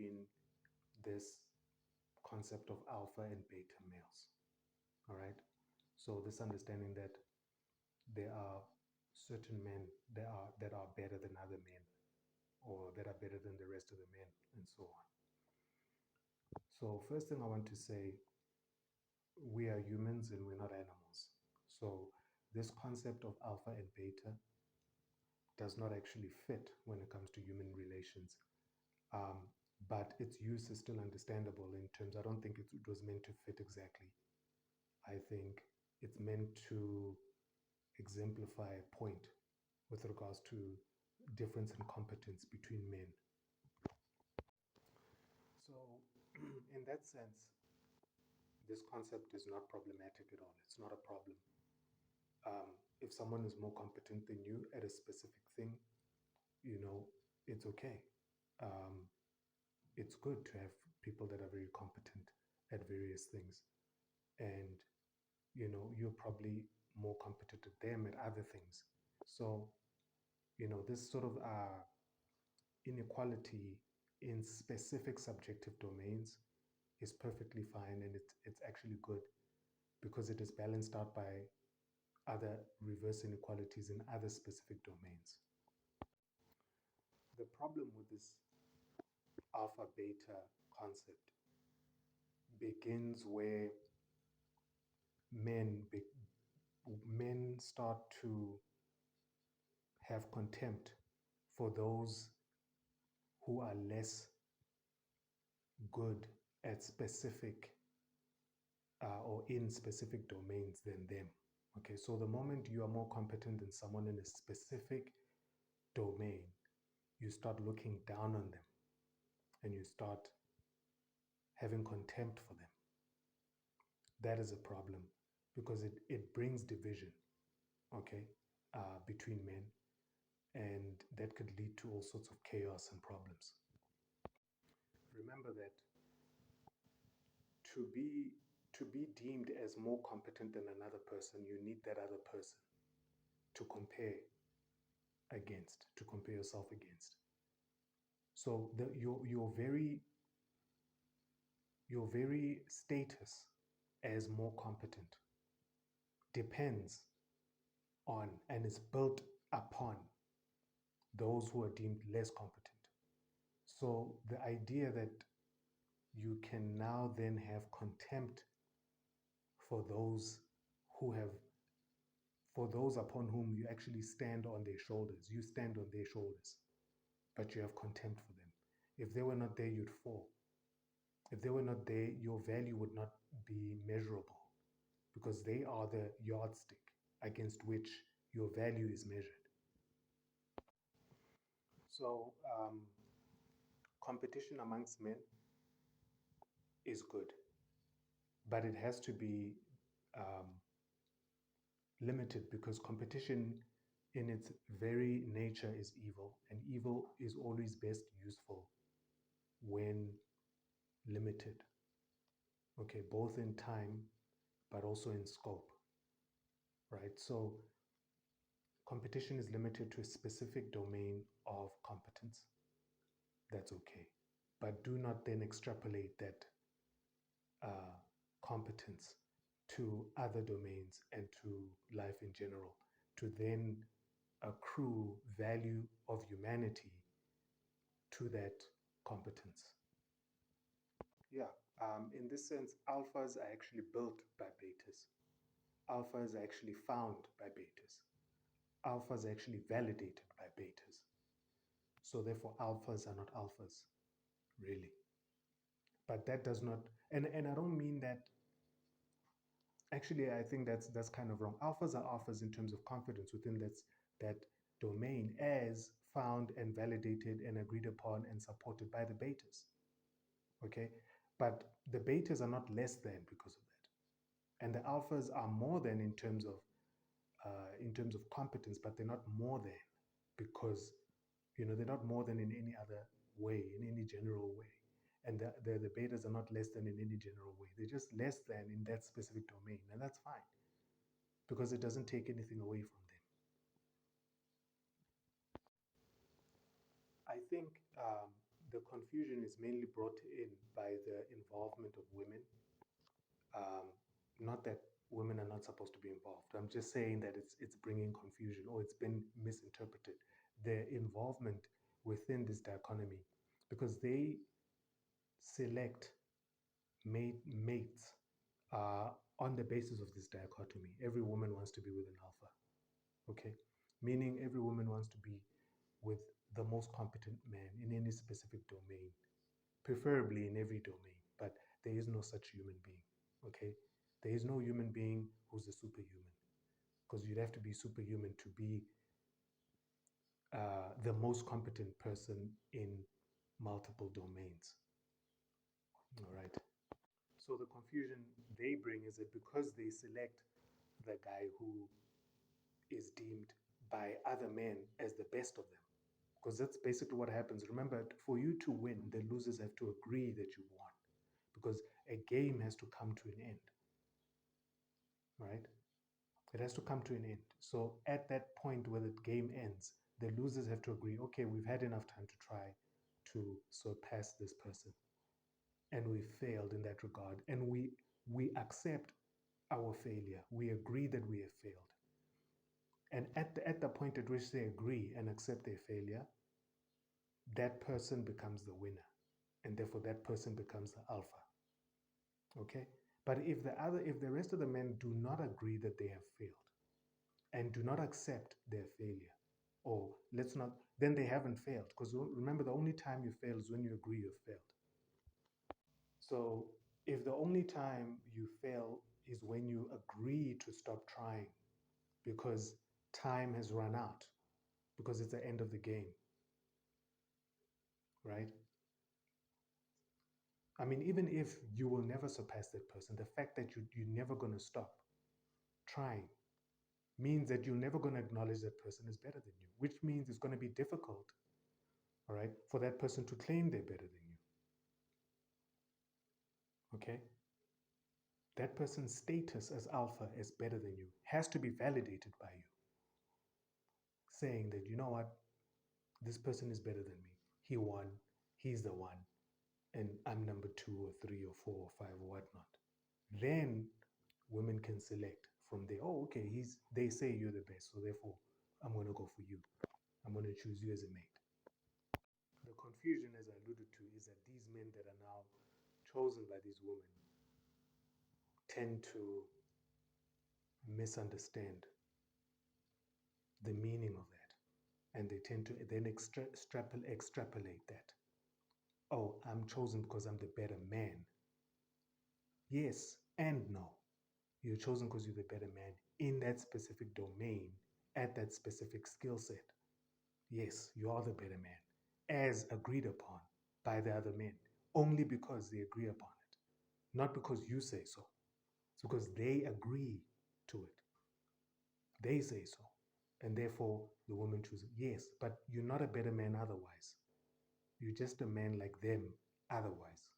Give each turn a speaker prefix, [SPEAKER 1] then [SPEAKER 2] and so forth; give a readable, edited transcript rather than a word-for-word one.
[SPEAKER 1] between this concept of alpha and beta males. All right. So this understanding that there are certain men that are better than other men, or that are better than the rest of the men, and so on. So first thing I want to say, we are humans and we're not animals. So this concept of alpha and beta does not actually fit when it comes to human relations. But its use is still understandable in terms, I don't think it was meant to fit exactly. I think it's meant to exemplify a point with regards to difference in competence between men. So in that sense, this concept is not problematic at all. It's not a problem. If someone is more competent than you at a specific thing, it's okay. It's good to have people that are very competent at various things. And, you're probably more competent at them at other things. So, this sort of inequality in specific subjective domains is perfectly fine, and it's actually good because it is balanced out by other reverse inequalities in other specific domains. The problem with this alpha beta concept begins where men start to have contempt for those who are less good at specific or in specific domains than them. Okay, so the moment you are more competent than someone in a specific domain, you start looking down on them and you start having contempt for them. That is a problem because it brings division, okay, between men, and that could lead to all sorts of chaos and problems. Remember that to be deemed as more competent than another person, you need that other person to compare yourself against. So your very status as more competent depends on and is built upon those who are deemed less competent. So the idea that you can now then have contempt for those upon whom you actually stand on their shoulders. You stand on their shoulders, but you have contempt for them. If they were not there, you'd fall. If they were not there, your value would not be measurable because they are the yardstick against which your value is measured. So competition amongst men is good, but it has to be limited because competition in its very nature is evil, and evil is always best useful when limited, okay, both in time but also in scope, right? So competition is limited to a specific domain of competence. That's okay, but do not then extrapolate that competence to other domains and to life in general, to then accrue value of humanity to that competence. Yeah, in this sense, alphas are actually built by betas. Alphas are actually found by betas. Alphas are actually validated by betas. So therefore, alphas are not alphas, really. But that does not, and I don't mean that, actually, I think that's kind of wrong. Alphas are alphas in terms of confidence within that domain as found and validated and agreed upon and supported by the betas. Okay, but the betas are not less than because of that, and the alphas are more than in terms of competence, but they're not more than because they're not more than in any other way, in any general way, and the betas are not less than in any general way. They're just less than in that specific domain, and that's fine because it doesn't take anything away from them. I think the confusion is mainly brought in by the involvement of women. Not that women are not supposed to be involved. I'm just saying that it's bringing confusion or it's been misinterpreted. Their involvement within this dichotomy, because they select mates on the basis of this dichotomy. Every woman wants to be with an alpha, okay? Meaning every woman wants to be with the most competent man in any specific domain, preferably in every domain, but there is no such human being, okay? There is no human being who's a superhuman, because you'd have to be superhuman to be the most competent person in multiple domains, all right? So the confusion they bring is that because they select the guy who is deemed by other men as the best of them, because that's basically what happens. Remember, for you to win, the losers have to agree that you won, because a game has to come to an end, right? It has to come to an end. So at that point where the game ends, the losers have to agree, okay, we've had enough time to try to surpass this person. And we failed in that regard. And we accept our failure. We agree that we have failed. And at the point at which they agree and accept their failure, that person becomes the winner. And therefore that person becomes the alpha. Okay? But if the rest of the men do not agree that they have failed, and do not accept their failure, or let's not, then they haven't failed. Because remember, the only time you fail is when you agree you've failed. So if the only time you fail is when you agree to stop trying because time has run out, because it's the end of the game, right? I mean, even if you will never surpass that person, the fact that you're never going to stop trying means that you're never going to acknowledge that person is better than you, which means it's going to be difficult, all right, for that person to claim they're better than you. Okay? That person's status as alpha, as better than you, has to be validated by you, saying that, you know what, this person is better than me. He won, he's the one, and I'm number 2 or 3 or 4 or 5 or whatnot. Then women can select from there. Oh, okay, they say you're the best, so therefore I'm going to go for you. I'm going to choose you as a mate. The confusion, as I alluded to, is that these men that are now chosen by these women tend to misunderstand the meaning of that. And they tend to then extrapolate that. Oh, I'm chosen because I'm the better man. Yes and no. You're chosen because you're the better man in that specific domain, at that specific skill set. Yes, you are the better man, as agreed upon by the other men, only because they agree upon it, not because you say so. It's because they agree to it. They say so. And therefore, the woman chooses. Yes, but you're not a better man otherwise. You're just a man like them otherwise.